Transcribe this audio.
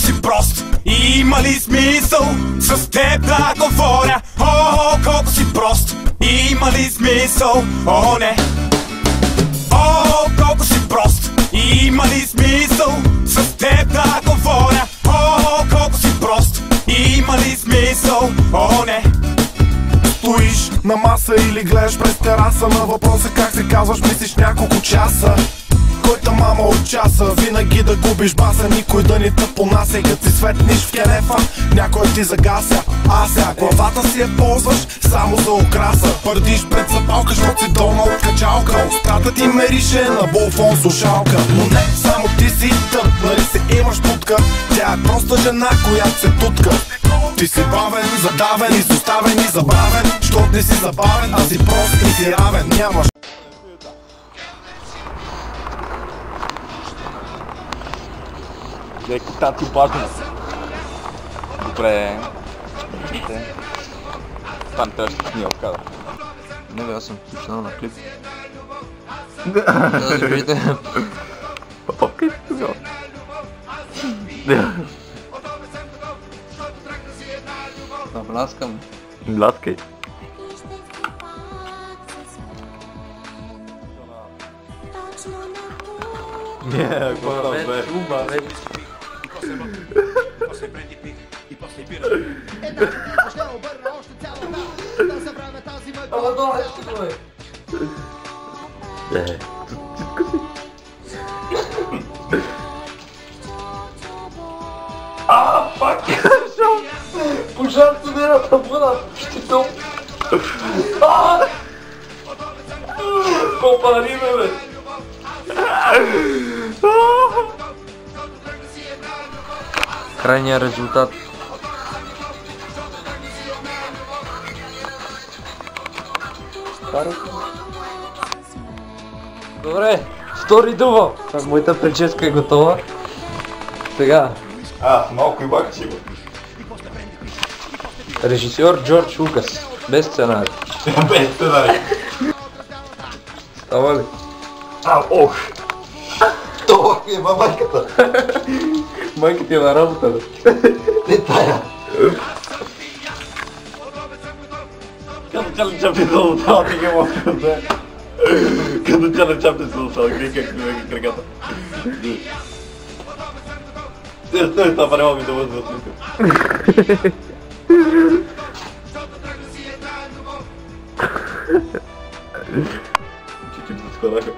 си прост и има ли смисъл с теб да говоря? О, колко си прост и има ли смисъл? О, не. О, колко си прост и има ли смисъл с теб да говоря? О, колко си прост и има ли смисъл? О, не. Стоиш на маса или гледаш през тераса, на въпроса как се казваш мислиш няколко часа. Който мама от часа, винаги да губиш баса, никой да ни те понася. И като си светниш в кенефа, някой ти загася. Главата си я ползваш само за украса. Пърдиш пред запалка, защото си долна от качалка. Устата ти мерише на булфон слушалка. Но не, само ти си тъп, нали си имаш тутка. Тя е проста жена, която се тутка. Ти си бавен, задавен, изоставен и забравен. Щот не си забавен, а си прост и си равен. Нямаш. Леко тати бажно. Добре. Стан трябва ще снимал кадър. Не бе, аз съм включен на клип. Да видите. Окей, тогава. Набляскам. Бляскай. Не, какво там бе? Чуба, бе. Ама долу, ще го е. Читко си. Пак е зашъл! Пожар студената вода, щитом. Попари ме, бе! Крайният резултат. Добре, втори дубъл. Моята прическа е готова. Сега. Малко и бак си го. Режисьор Джордж Лукас. Без сценарий. Без сценарий. Става ли? Ох! Това е майката. Майка ти е на работа, бе. Не тая. Като чален чапи за лутала, ти ги мога да е. Като чален чапи за лутала, гледай как ми вега краката. Стой, това не мога да бъде възмислил. Чичи ми се складаха.